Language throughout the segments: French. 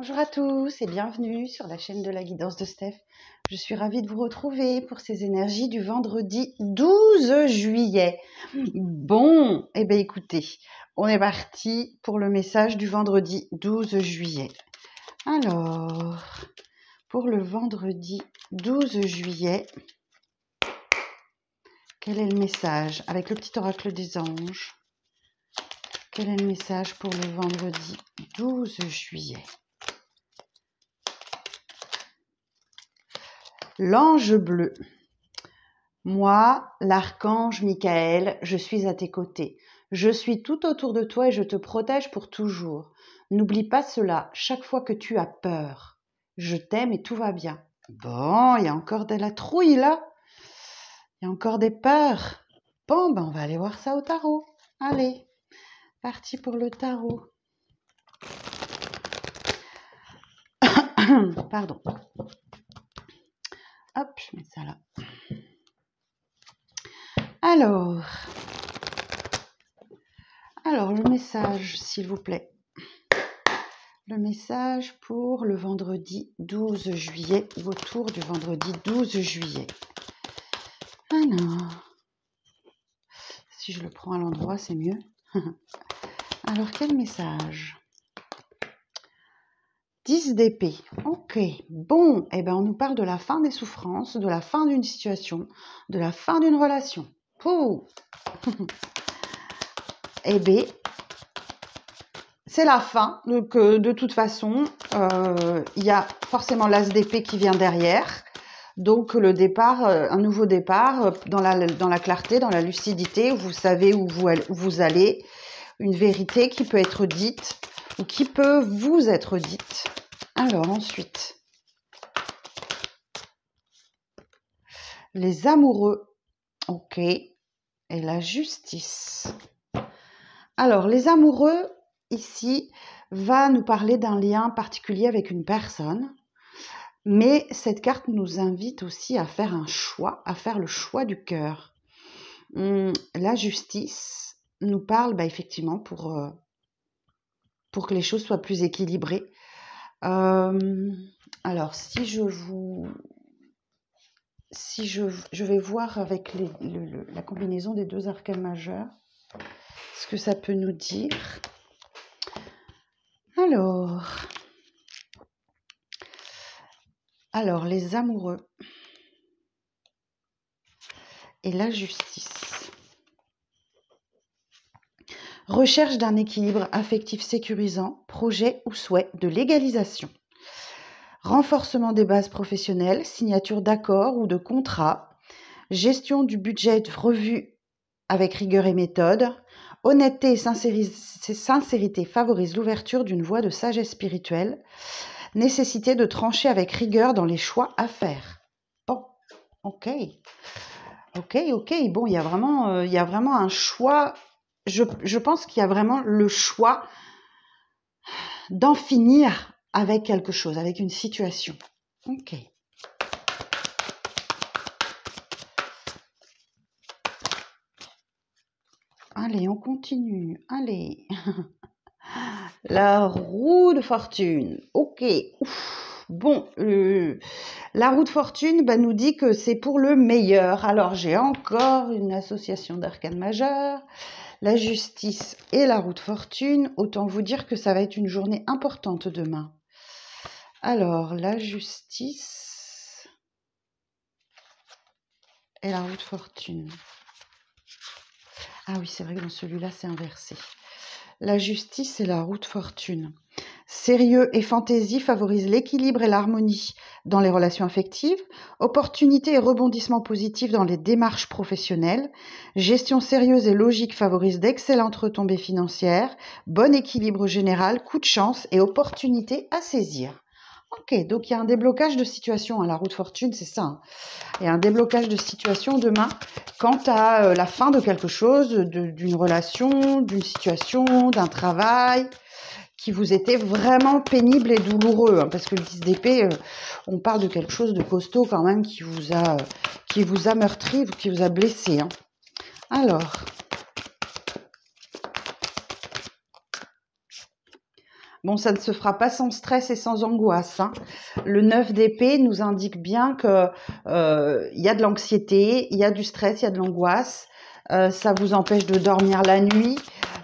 Bonjour à tous et bienvenue sur la chaîne de la guidance de Steph. Je suis ravie de vous retrouver pour ces énergies du vendredi 12 juillet. Bon, eh bien écoutez, on est parti pour le message du vendredi 12 juillet. Alors, pour le vendredi 12 juillet, quel est le message avec le petit oracle des anges? Quel est le message pour le vendredi 12 juillet? L'ange bleu. Moi, l'archange Michael, je suis à tes côtés. Je suis tout autour de toi et je te protège pour toujours. N'oublie pas cela chaque fois que tu as peur. Je t'aime et tout va bien. Bon, il y a encore de la trouille là. Il y a encore des peurs. Bon, ben on va aller voir ça au tarot. Allez, parti pour le tarot. Pardon. Hop, je mets ça là. Alors, le message, s'il vous plaît. Le message pour le vendredi 12 juillet, ou autour du vendredi 12 juillet. Alors, si je le prends à l'endroit, c'est mieux. Alors, quel message? 10 d'épée. Ok, bon, eh ben, on nous parle de la fin des souffrances, de la fin d'une situation, de la fin d'une relation. Pouh. Eh bien, c'est la fin, donc de toute façon, il y a forcément l'as d'épée qui vient derrière. Donc le départ, un nouveau départ dans la clarté, dans la lucidité, où vous savez où vous allez, une vérité qui peut être dite ou qui peut vous être dite. Alors ensuite, les amoureux, ok, et la justice. Alors les amoureux, ici, va nous parler d'un lien particulier avec une personne. Mais cette carte nous invite aussi à faire un choix, à faire le choix du cœur. La justice nous parle effectivement pour que les choses soient plus équilibrées. Alors, si je vais voir avec la combinaison des deux arcanes majeurs, ce que ça peut nous dire. Alors, les amoureux et la justice. Recherche d'un équilibre affectif sécurisant, projet ou souhait de légalisation. Renforcement des bases professionnelles, signature d'accords ou de contrats, gestion du budget revue avec rigueur et méthode. Honnêteté et sincérité favorisent l'ouverture d'une voie de sagesse spirituelle. Nécessité de trancher avec rigueur dans les choix à faire. Bon, ok. Bon, il y a vraiment un choix. Je pense qu'il y a vraiment le choix d'en finir avec quelque chose, avec une situation. Ok. Allez, on continue. Allez. La roue de fortune. Ok. Ouf. Bon, la roue de fortune nous dit que c'est pour le meilleur. Alors, j'ai encore une association d'arcanes majeures. La justice et la roue de fortune. Autant vous dire que ça va être une journée importante demain. Alors, la justice et la roue de fortune. Ah oui, c'est vrai que dans celui-là, c'est inversé. La justice et la roue de fortune. Sérieux et fantaisie favorisent l'équilibre et l'harmonie dans les relations affectives. Opportunités et rebondissements positifs dans les démarches professionnelles. Gestion sérieuse et logique favorise d'excellentes retombées financières. Bon équilibre général, coup de chance et opportunités à saisir. Ok, donc il y a un déblocage de situation. La roue de fortune, c'est ça. Il y a un déblocage de situation demain quant à la fin de quelque chose, d'une relation, d'une situation, d'un travail qui vous était vraiment pénible et douloureux. Parce que le 10 d'épée, on parle de quelque chose de costaud quand même qui vous a meurtri, qui vous a blessé. Alors, Bon, ça ne se fera pas sans stress et sans angoisse, hein. Le 9 d'épée nous indique bien que y a de l'anxiété, il y a du stress, il y a de l'angoisse. Ça vous empêche de dormir la nuit.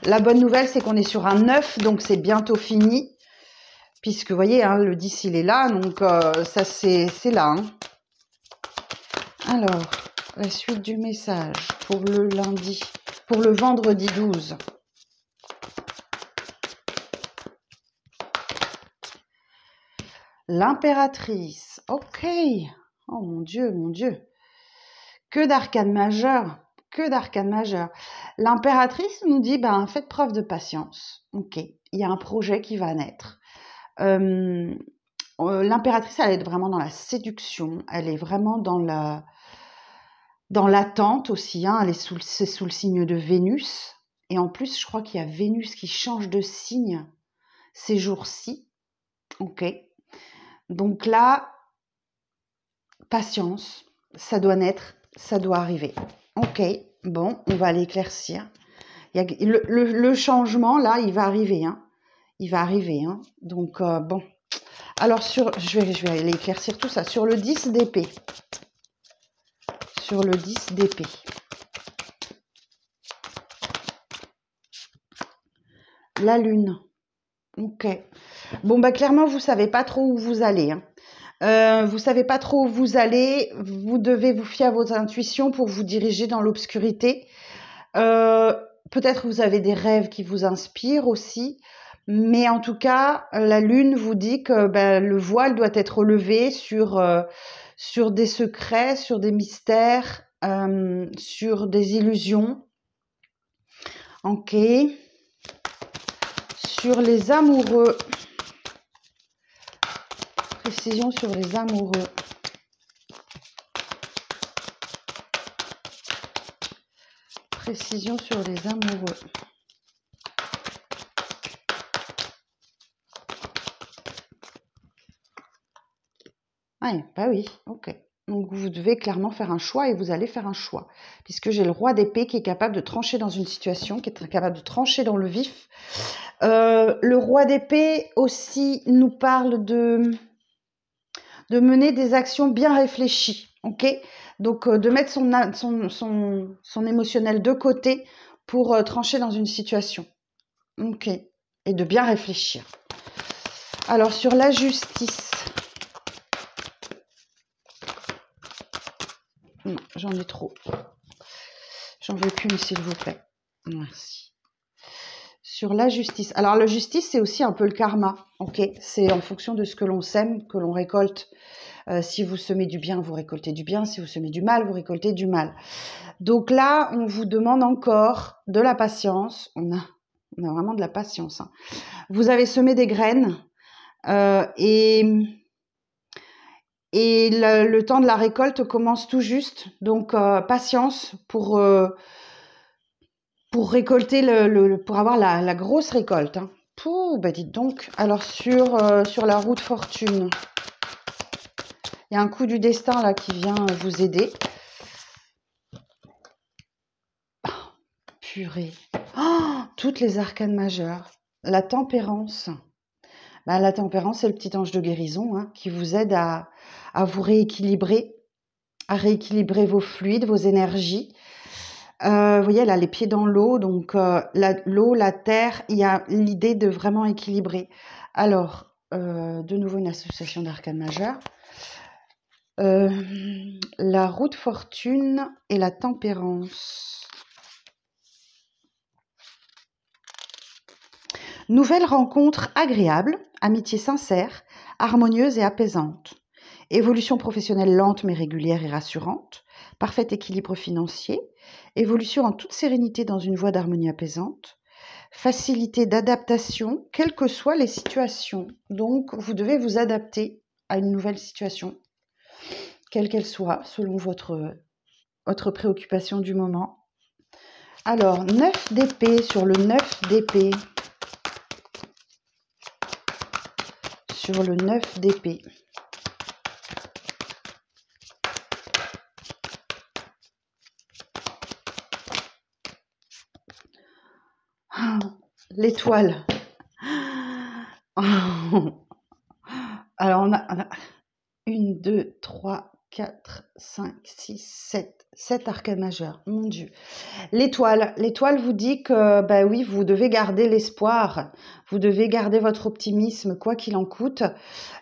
La bonne nouvelle, c'est qu'on est sur un 9, donc c'est bientôt fini. Puisque, vous voyez, hein, le 10, il est là, donc ça, c'est là. Hein. Alors, la suite du message pour le lundi, pour le vendredi 12. L'impératrice. Ok. Oh mon Dieu, mon Dieu. Que d'arcanes majeures. Que d'arcanes majeures. L'impératrice nous dit, ben, faites preuve de patience. Ok. Il y a un projet qui va naître. L'impératrice, elle est vraiment dans la séduction. Elle est vraiment dans l'attente aussi. Hein. C'est sous le signe de Vénus. Et en plus, je crois qu'il y a Vénus qui change de signe ces jours-ci. Ok. Donc là, patience, ça doit naître, ça doit arriver. Ok, bon, on va l'éclaircir. Le changement, là, il va arriver. Hein. Il va arriver. Hein. Donc, bon. Alors, je vais aller éclaircir tout ça. Sur le 10 d'épée. Sur le 10 d'épée. La lune. Ok. Bon, bah clairement, vous savez pas trop où vous allez. Hein. Vous savez pas trop où vous allez. Vous devez vous fier à vos intuitions pour vous diriger dans l'obscurité. Peut-être vous avez des rêves qui vous inspirent aussi. Mais en tout cas, la lune vous dit que le voile doit être levé sur des secrets, sur des mystères, sur des illusions. Ok. Sur les amoureux. Précision sur les amoureux. Précision sur les amoureux. Ouais, bah oui, ok. Donc vous devez clairement faire un choix et vous allez faire un choix. Puisque j'ai le roi d'épée qui est capable de trancher dans une situation, qui est capable de trancher dans le vif. Le roi d'épée aussi nous parle de mener des actions bien réfléchies, ok. Donc de mettre son émotionnel de côté pour trancher dans une situation, ok. Et de bien réfléchir. Alors sur la justice. Non, j'en ai trop. J'en veux qu'une, s'il vous plaît. Merci. Sur la justice. Alors, la justice, c'est aussi un peu le karma. Ok. C'est en fonction de ce que l'on sème, que l'on récolte. Si vous semez du bien, vous récoltez du bien. Si vous semez du mal, vous récoltez du mal. Donc là, on vous demande encore de la patience. On a vraiment de la patience. Hein. Vous avez semé des graines et le temps de la récolte commence tout juste. Donc, patience pour récolter pour avoir la grosse récolte. Hein. Pouh, bah dites donc. Alors, sur la roue de fortune, il y a un coup du destin là qui vient vous aider. Oh, purée. Oh, toutes les arcanes majeures. La tempérance. Bah, la tempérance, c'est le petit ange de guérison hein, qui vous aide à vous rééquilibrer, à rééquilibrer vos fluides, vos énergies. Vous voyez, elle a les pieds dans l'eau, donc l'eau, la terre, il y a l'idée de vraiment équilibrer. Alors, de nouveau une association d'arcanes majeures. La roue de fortune et la tempérance. Nouvelle rencontre agréable, amitié sincère, harmonieuse et apaisante. Évolution professionnelle lente mais régulière et rassurante. Parfait équilibre financier. Évolution en toute sérénité dans une voie d'harmonie apaisante. Facilité d'adaptation, quelles que soient les situations. Donc, vous devez vous adapter à une nouvelle situation, quelle qu'elle soit, selon votre préoccupation du moment. Alors, 9 d'épée sur le 9 d'épée. Sur le 9 d'épée. L'étoile. Alors, on a 1, 2, 3, 4, 5, 6, 7. 7 arcanes majeures. Mon Dieu. L'étoile vous dit que, bah oui, vous devez garder l'espoir. Vous devez garder votre optimisme, quoi qu'il en coûte.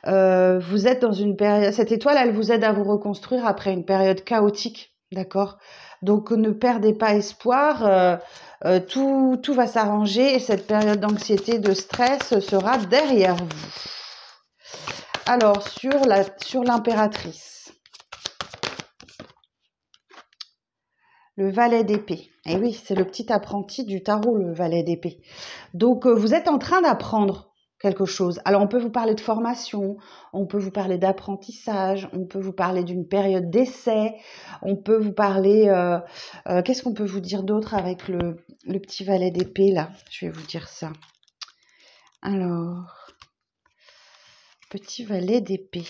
Vous êtes dans une période... Cette étoile, elle vous aide à vous reconstruire après une période chaotique. D'accord? Donc, ne perdez pas espoir. Tout va s'arranger et cette période d'anxiété, de stress sera derrière vous. Alors, sur l'impératrice, le valet d'épée. Eh oui, c'est le petit apprenti du tarot, le valet d'épée. Donc, vous êtes en train d'apprendre quelque chose. Alors, on peut vous parler de formation, on peut vous parler d'apprentissage, on peut vous parler d'une période d'essai, on peut vous parler... qu'est-ce qu'on peut vous dire d'autre avec le petit valet d'épée, là? Je vais vous dire ça. Alors... Petit valet d'épée.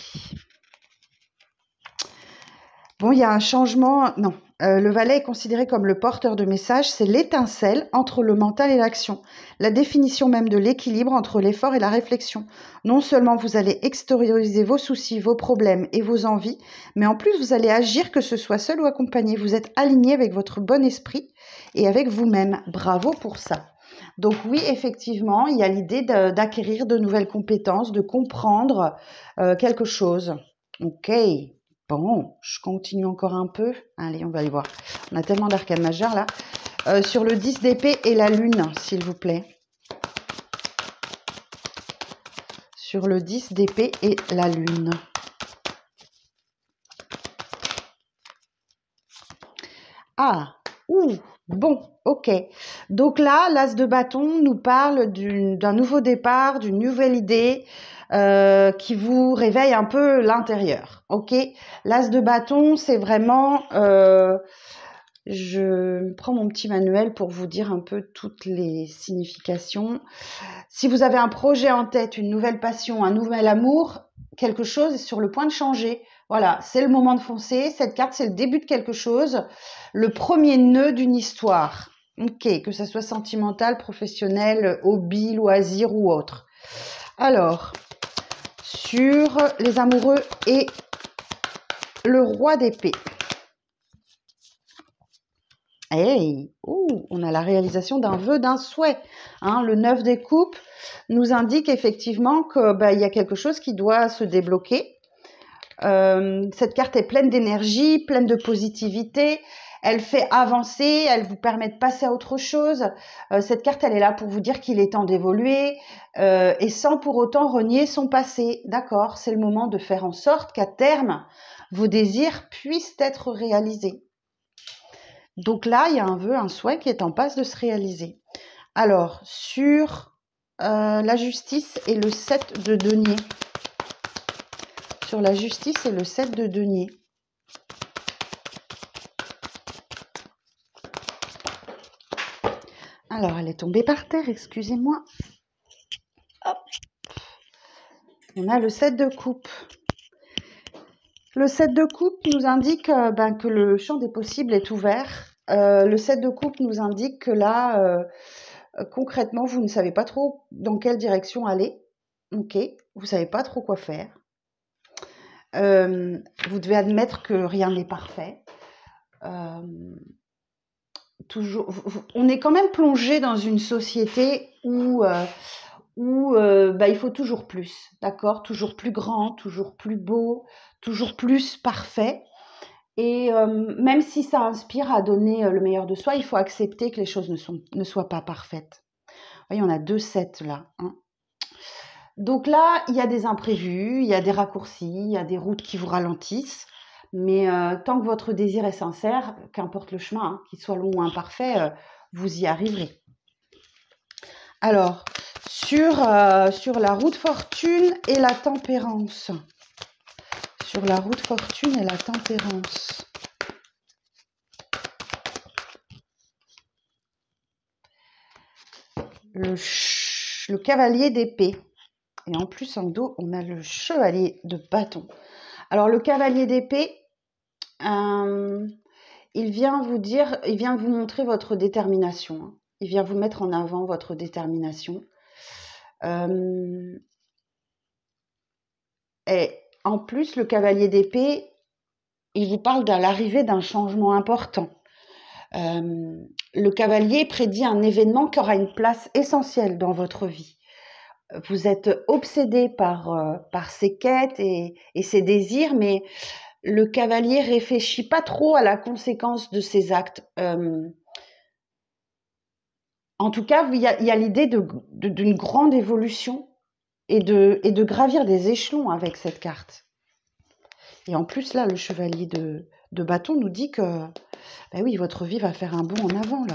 Bon, il y a un changement. Non, le valet est considéré comme le porteur de messages. C'est l'étincelle entre le mental et l'action. La définition même de l'équilibre entre l'effort et la réflexion. Non seulement vous allez extérioriser vos soucis, vos problèmes et vos envies, mais en plus vous allez agir, que ce soit seul ou accompagné. Vous êtes aligné avec votre bon esprit et avec vous-même. Bravo pour ça. Donc oui, effectivement, il y a l'idée d'acquérir de nouvelles compétences, de comprendre quelque chose. Ok, bon, je continue encore un peu. Allez, on va aller voir. On a tellement d'arcanes majeures là. Sur le 10 d'épée et la lune, s'il vous plaît. Sur le 10 d'épée et la lune. Ah, ouh, bon, ok. Donc là, l'as de bâton nous parle d'un nouveau départ, d'une nouvelle idée qui vous réveille un peu l'intérieur, ok. L'as de bâton, c'est vraiment... je prends mon petit manuel pour vous dire un peu toutes les significations. Si vous avez un projet en tête, une nouvelle passion, un nouvel amour, quelque chose est sur le point de changer. Voilà, c'est le moment de foncer. Cette carte, c'est le début de quelque chose, le premier nœud d'une histoire. Ok, que ça soit sentimental, professionnel, hobby, loisir ou autre. Alors, sur les amoureux et le roi d'épée. Hey, on a la réalisation d'un vœu, d'un souhait. Hein, le 9 des coupes nous indique effectivement que il y a quelque chose qui doit se débloquer. Cette carte est pleine d'énergie, pleine de positivité. Elle fait avancer, elle vous permet de passer à autre chose. Cette carte, elle est là pour vous dire qu'il est temps d'évoluer et sans pour autant renier son passé. D'accord, c'est le moment de faire en sorte qu'à terme, vos désirs puissent être réalisés. Donc là, il y a un vœu, un souhait qui est en passe de se réaliser. Alors, sur la justice et le 7 de denier. Sur la justice et le 7 de denier. Alors, elle est tombée par terre, excusez-moi. Hop. On a le 7 de coupe. Le 7 de coupe nous indique que le champ des possibles est ouvert. Le 7 de coupe nous indique que là, concrètement, vous ne savez pas trop dans quelle direction aller. Ok, vous ne savez pas trop quoi faire. Vous devez admettre que rien n'est parfait. On est quand même plongé dans une société où il faut toujours plus, d'accord? Toujours plus grand, toujours plus beau, toujours plus parfait. Et même si ça inspire à donner le meilleur de soi, il faut accepter que les choses ne soient pas parfaites. Vous voyez, on a 2 7 là. Hein. Donc là, il y a des imprévus, il y a des raccourcis, il y a des routes qui vous ralentissent. Mais tant que votre désir est sincère, qu'importe le chemin, hein, qu'il soit long ou imparfait, vous y arriverez. Alors, sur la roue de fortune et la tempérance. Sur la roue de fortune et la tempérance. Le cavalier d'épée. Et en plus, en dos, on a le chevalier de bâton. Alors, le cavalier d'épée, il vient vous montrer votre détermination. Hein. Il vient vous mettre en avant votre détermination. Et en plus, le cavalier d'épée, il vous parle de l'arrivée d'un changement important. Le cavalier prédit un événement qui aura une place essentielle dans votre vie. Vous êtes obsédé par ses quêtes et ses désirs, mais le cavalier réfléchit pas trop à la conséquence de ses actes. En tout cas, il y a l'idée d'une grande évolution et de gravir des échelons avec cette carte. Et en plus, là, le chevalier de bâton nous dit que, ben oui, votre vie va faire un bond en avant, là.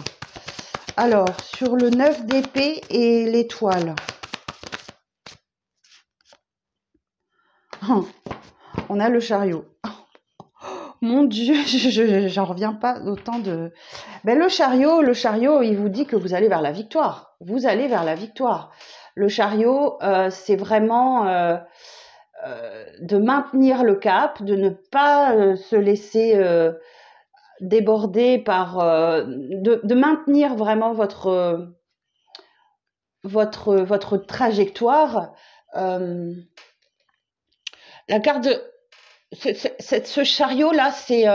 Alors, sur le 9 d'épée et l'étoile. On a le chariot. Mon Dieu, j'en reviens pas autant de... Ben, le chariot, il vous dit que vous allez vers la victoire. Vous allez vers la victoire. Le chariot, c'est vraiment de maintenir le cap, de ne pas se laisser déborder par... de maintenir vraiment votre trajectoire. La carte de... ce chariot-là, c'est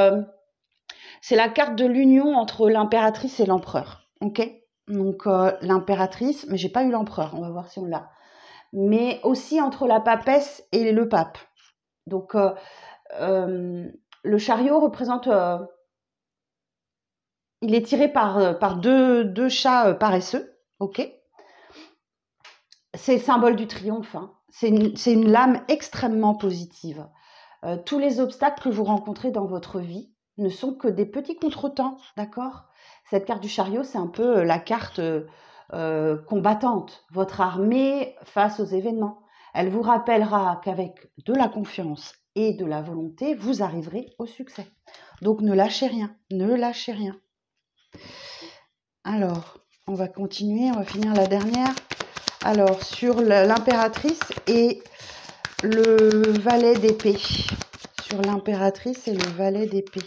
la carte de l'union entre l'impératrice et l'empereur. Ok. Donc, l'impératrice, mais j'ai pas eu l'empereur, on va voir si on l'a. Mais aussi entre la papesse et le pape. Donc, le chariot représente... il est tiré par deux chats paresseux. Ok. C'est le symbole du triomphe. Hein. C'est une lame extrêmement positive. Tous les obstacles que vous rencontrez dans votre vie ne sont que des petits contretemps, d'accord? Cette carte du chariot, c'est un peu la carte combattante, votre armée face aux événements. Elle vous rappellera qu'avec de la confiance et de la volonté, vous arriverez au succès. Donc ne lâchez rien, ne lâchez rien. Alors, on va continuer, on va finir la dernière. Alors, sur l'impératrice et le valet d'épée. Sur l'impératrice et le valet d'épée.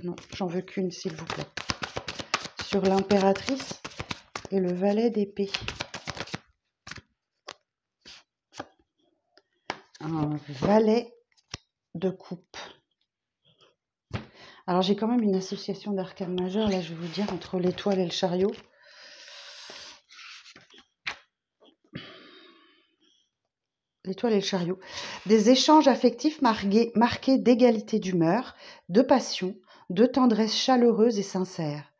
Non, j'en veux qu'une, s'il vous plaît. Sur l'impératrice et le valet d'épée. Un valet de coupe. Alors, j'ai quand même une association d'arcanes majeures, là, je vais vous dire, entre l'étoile et le chariot. L'étoile et le chariot. Des échanges affectifs marqués d'égalité d'humeur, de passion, de tendresse chaleureuse et sincère.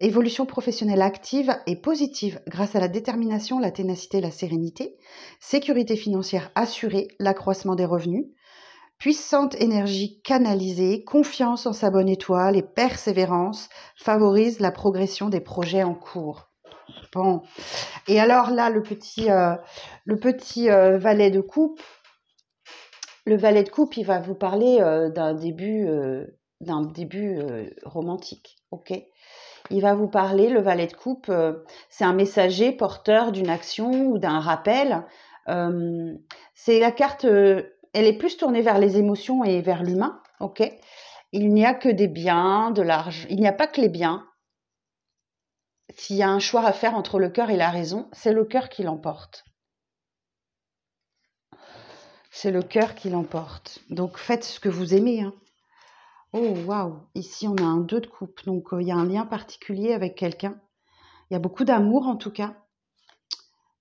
Évolution professionnelle active et positive grâce à la détermination, la ténacité, la sérénité. Sécurité financière assurée, l'accroissement des revenus. Puissante énergie canalisée, confiance en sa bonne étoile et persévérance favorise la progression des projets en cours. Bon. Et alors là, le petit valet de coupe, il va vous parler d'un début romantique, ok? Il va vous parler, le valet de coupe, c'est un messager porteur d'une action ou d'un rappel. C'est la carte, elle est plus tournée vers les émotions et vers l'humain, ok? Il n'y a que des biens, de l'argent, il n'y a pas que les biens. S'il y a un choix à faire entre le cœur et la raison, c'est le cœur qui l'emporte. C'est le cœur qui l'emporte. Donc, faites ce que vous aimez. Hein. Oh, waouh. Ici, on a un 2 de coupe. Donc, il y a un lien particulier avec quelqu'un. Il y a beaucoup d'amour, en tout cas.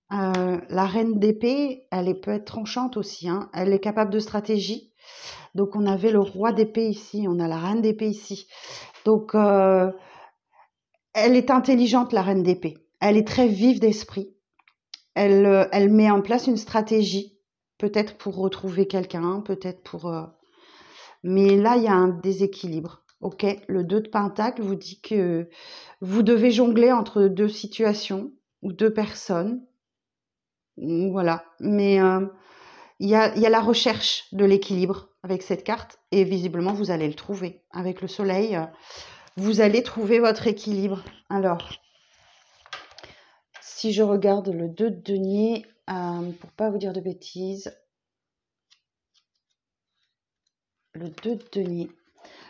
La reine d'épée, elle peut être tranchante aussi. Hein. Elle est capable de stratégie. Donc, on avait le roi d'épée ici. On a la reine d'épée ici. Donc, elle est intelligente, la reine d'épée. Elle est très vive d'esprit. Elle met en place une stratégie. Peut-être pour retrouver quelqu'un, peut-être pour... Mais là, il y a un déséquilibre. Ok, le 2 de Pentacle vous dit que vous devez jongler entre deux situations ou deux personnes. Voilà. Mais il y a la recherche de l'équilibre avec cette carte. Et visiblement, vous allez le trouver. Avec le soleil, vous allez trouver votre équilibre. Alors, si je regarde le 2 de denier... pour pas vous dire de bêtises, le 2 de denier,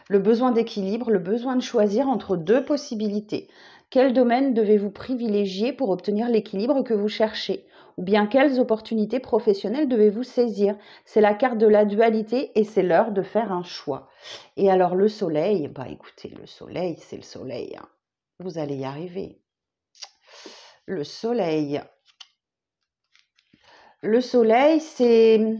le besoin d'équilibre, le besoin de choisir entre deux possibilités. Quel domaine devez-vous privilégier pour obtenir l'équilibre que vous cherchez? Ou bien quelles opportunités professionnelles devez-vous saisir? C'est la carte de la dualité et c'est l'heure de faire un choix. Et alors le soleil, bah écoutez, le soleil, c'est le soleil, hein. Vous allez y arriver. Le soleil. Le soleil, c'est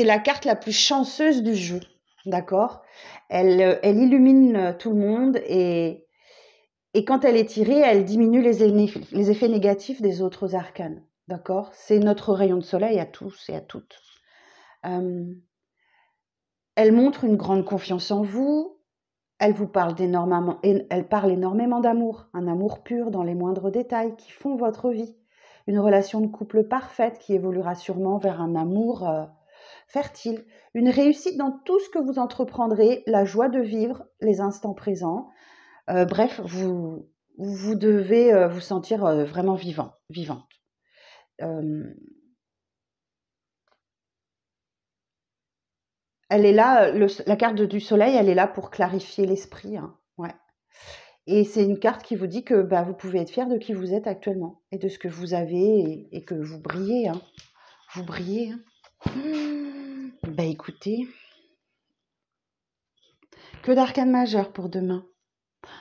la carte la plus chanceuse du jeu, d'accord? Elle illumine tout le monde et quand elle est tirée, elle diminue les effets négatifs des autres arcanes, d'accord? C'est notre rayon de soleil à tous et à toutes. Elle montre une grande confiance en vous, elle parle énormément d'amour, un amour pur dans les moindres détails qui font votre vie. Une relation de couple parfaite qui évoluera sûrement vers un amour fertile. Une réussite dans tout ce que vous entreprendrez, la joie de vivre les instants présents. Bref, vous devez vous sentir vraiment vivante. Elle est là, la carte du soleil, elle est là pour clarifier l'esprit, hein, ouais. Et c'est une carte qui vous dit que bah, vous pouvez être fier de qui vous êtes actuellement et de ce que vous avez et que vous brillez, hein. Vous brillez, hein. Bah écoutez, que d'arcanes majeures pour demain.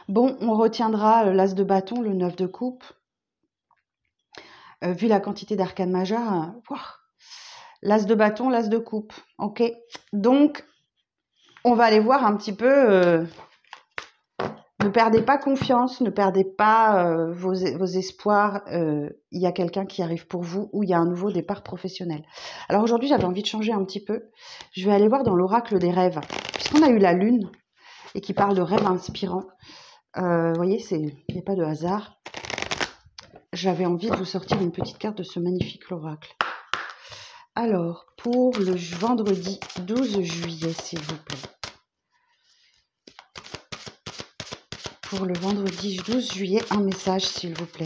Bon, on retiendra l'as de bâton, le 9 de coupe. Vu la quantité d'arcanes majeures, l'as de bâton, l'as de coupe. Ok, donc on va aller voir un petit peu. Ne perdez pas confiance, ne perdez pas vos espoirs. Il y a quelqu'un qui arrive pour vous ou il y a un nouveau départ professionnel. Alors aujourd'hui, j'avais envie de changer un petit peu. Je vais aller voir dans l'oracle des rêves. Puisqu'on a eu la lune et qui parle de rêves inspirants. Vous voyez, il n'y a pas de hasard. J'avais envie de vous sortir une petite carte de ce magnifique oracle. Alors, pour le vendredi 12 juillet, s'il vous plaît. Pour le vendredi 12 juillet, un message, s'il vous plaît.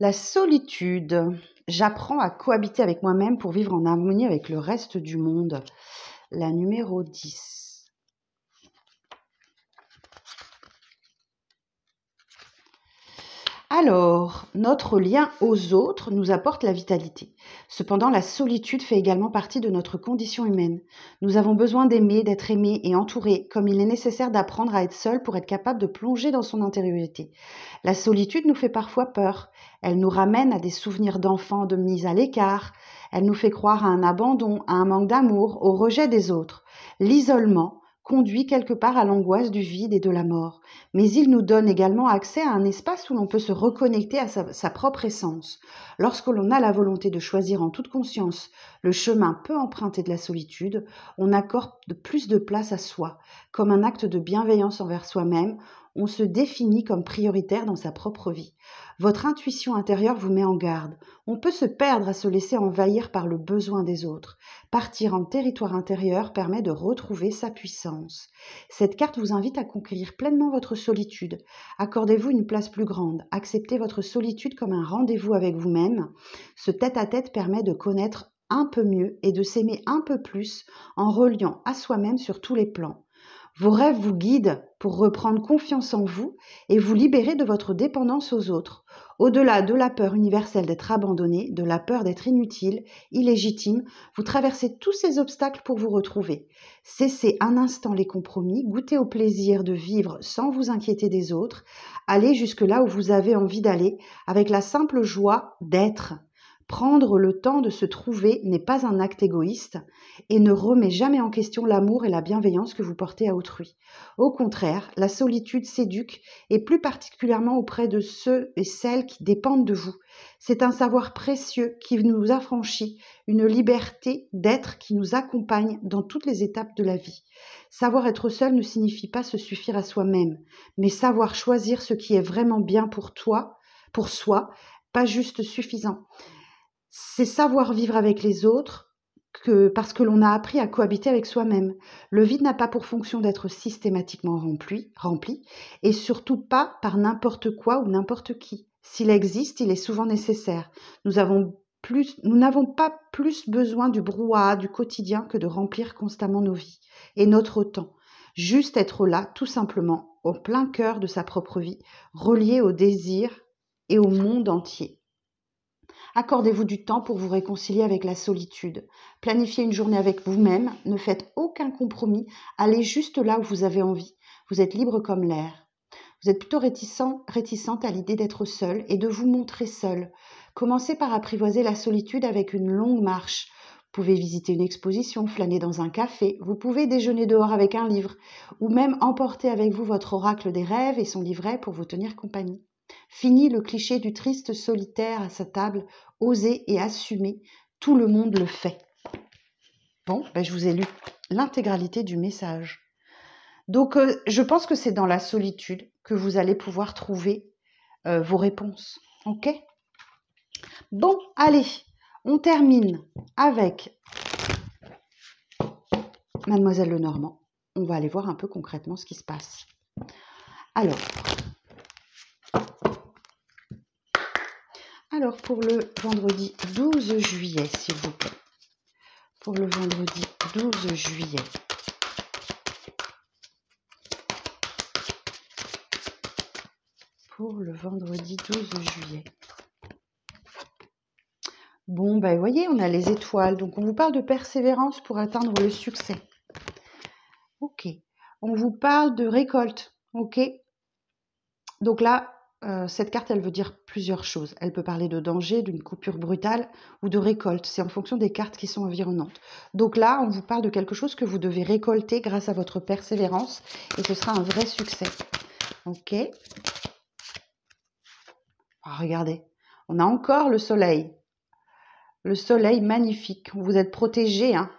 La solitude. J'apprends à cohabiter avec moi-même pour vivre en harmonie avec le reste du monde. La numéro 10. Alors, notre lien aux autres nous apporte la vitalité. Cependant, la solitude fait également partie de notre condition humaine. Nous avons besoin d'aimer, d'être aimés et entourés, comme il est nécessaire d'apprendre à être seul pour être capable de plonger dans son intériorité. La solitude nous fait parfois peur. Elle nous ramène à des souvenirs d'enfants de mise à l'écart. Elle nous fait croire à un abandon, à un manque d'amour, au rejet des autres. L'isolement conduit quelque part à l'angoisse du vide et de la mort. Mais il nous donne également accès à un espace où l'on peut se reconnecter à sa propre essence. Lorsque l'on a la volonté de choisir en toute conscience le chemin peu emprunté de la solitude, on accorde plus de place à soi. Comme un acte de bienveillance envers soi-même, on se définit comme prioritaire dans sa propre vie. Votre intuition intérieure vous met en garde. On peut se perdre à se laisser envahir par le besoin des autres. Partir en territoire intérieur permet de retrouver sa puissance. Cette carte vous invite à conquérir pleinement votre solitude. Accordez-vous une place plus grande. Acceptez votre solitude comme un rendez-vous avec vous-même. Ce tête-à-tête permet de connaître un peu mieux et de s'aimer un peu plus en reliant à soi-même sur tous les plans. Vos rêves vous guident pour reprendre confiance en vous et vous libérer de votre dépendance aux autres. Au-delà de la peur universelle d'être abandonné, de la peur d'être inutile, illégitime, vous traversez tous ces obstacles pour vous retrouver. Cessez un instant les compromis, goûtez au plaisir de vivre sans vous inquiéter des autres, allez jusque là où vous avez envie d'aller avec la simple joie d'être. Prendre le temps de se trouver n'est pas un acte égoïste et ne remet jamais en question l'amour et la bienveillance que vous portez à autrui. Au contraire, la solitude s'éduque et plus particulièrement auprès de ceux et celles qui dépendent de vous. C'est un savoir précieux qui nous affranchit, une liberté d'être qui nous accompagne dans toutes les étapes de la vie. Savoir être seul ne signifie pas se suffire à soi-même, mais savoir choisir ce qui est vraiment bien pour soi, pas juste suffisant. C'est savoir vivre avec les autres parce que l'on a appris à cohabiter avec soi-même. Le vide n'a pas pour fonction d'être systématiquement rempli et surtout pas par n'importe quoi ou n'importe qui. S'il existe, il est souvent nécessaire. Nous n'avons pas plus besoin du brouhaha du quotidien que de remplir constamment nos vies et notre temps. Juste être là, tout simplement, au plein cœur de sa propre vie, relié au désir et au monde entier. Accordez-vous du temps pour vous réconcilier avec la solitude. Planifiez une journée avec vous-même, ne faites aucun compromis, allez juste là où vous avez envie. Vous êtes libre comme l'air. Vous êtes plutôt réticente à l'idée d'être seule et de vous montrer seule. Commencez par apprivoiser la solitude avec une longue marche. Vous pouvez visiter une exposition, flâner dans un café, vous pouvez déjeuner dehors avec un livre, ou même emporter avec vous votre oracle des rêves et son livret pour vous tenir compagnie. Fini le cliché du triste solitaire à sa table, osez et assumez, tout le monde le fait. Bon, je vous ai lu l'intégralité du message. Donc, je pense que c'est dans la solitude que vous allez pouvoir trouver vos réponses. Ok? Bon, allez, on termine avec Mademoiselle Lenormand. On va aller voir un peu concrètement ce qui se passe. Alors pour le vendredi 12 juillet, s'il vous plaît. Pour le vendredi 12 juillet. Pour le vendredi 12 juillet. Bon, vous voyez, on a les étoiles. Donc, on vous parle de persévérance pour atteindre le succès. Ok. On vous parle de récolte. Ok. Donc là, cette carte, elle veut dire plusieurs choses. Elle peut parler de danger, d'une coupure brutale ou de récolte. C'est en fonction des cartes qui sont environnantes. Donc là, on vous parle de quelque chose que vous devez récolter grâce à votre persévérance et ce sera un vrai succès. Ok. Regardez, on a encore le soleil. Le soleil magnifique. Vous êtes protégé, hein.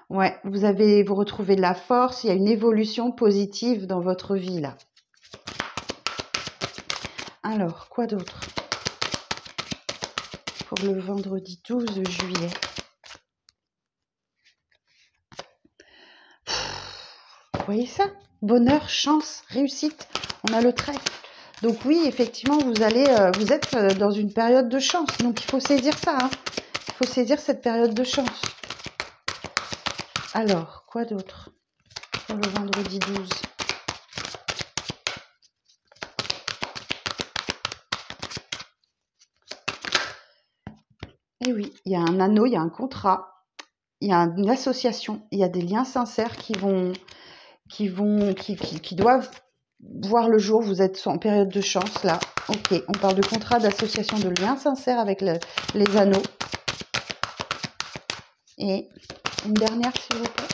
Ouais, vous retrouvez de la force. Il y a une évolution positive dans votre vie, là. Alors, quoi d'autre? Pour le vendredi 12 juillet. Vous voyez ça? Bonheur, chance, réussite. On a le trèfle. Donc oui, effectivement, vous êtes dans une période de chance. Donc il faut saisir ça, hein. Il faut saisir cette période de chance. Alors, quoi d'autre pour le vendredi 12? Eh oui, il y a un anneau, il y a un contrat, il y a une association, il y a des liens sincères qui doivent voir le jour. Vous êtes en période de chance là. Ok, on parle de contrat, d'association, de liens sincères avec les anneaux. Et une dernière, s'il vous plaît.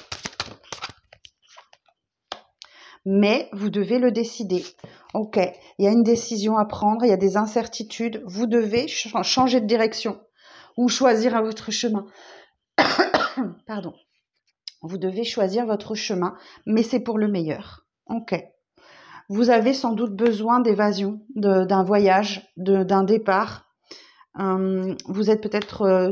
Mais vous devez le décider. Ok, il y a une décision à prendre, il y a des incertitudes. Vous devez changer de direction ou choisir un autre chemin. Pardon. Vous devez choisir votre chemin, mais c'est pour le meilleur. Ok. Vous avez sans doute besoin d'évasion, d'un voyage, d'un départ. Vous êtes peut-être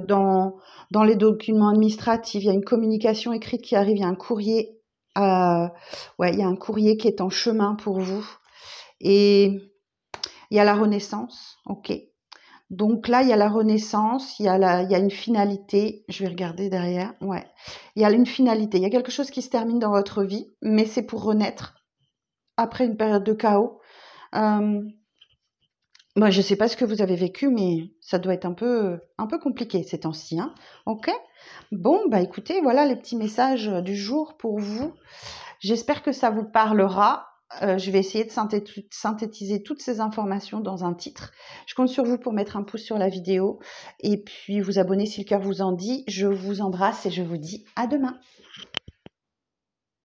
dans les documents administratifs. Il y a une communication écrite qui arrive. Il y a un courrier. Il y a un courrier qui est en chemin pour vous. Et il y a la renaissance. Ok. Donc là, il y a la renaissance, il y a une finalité. Je vais regarder derrière. Ouais. Il y a une finalité. Il y a quelque chose qui se termine dans votre vie, mais c'est pour renaître après une période de chaos. Je ne sais pas ce que vous avez vécu, mais ça doit être un peu compliqué ces temps-ci. Hein. Ok. Bon, écoutez, voilà les petits messages du jour pour vous. J'espère que ça vous parlera. Je vais essayer de synthétiser toutes ces informations dans un titre. Je compte sur vous pour mettre un pouce sur la vidéo et puis vous abonner si le cœur vous en dit. Je vous embrasse et je vous dis à demain.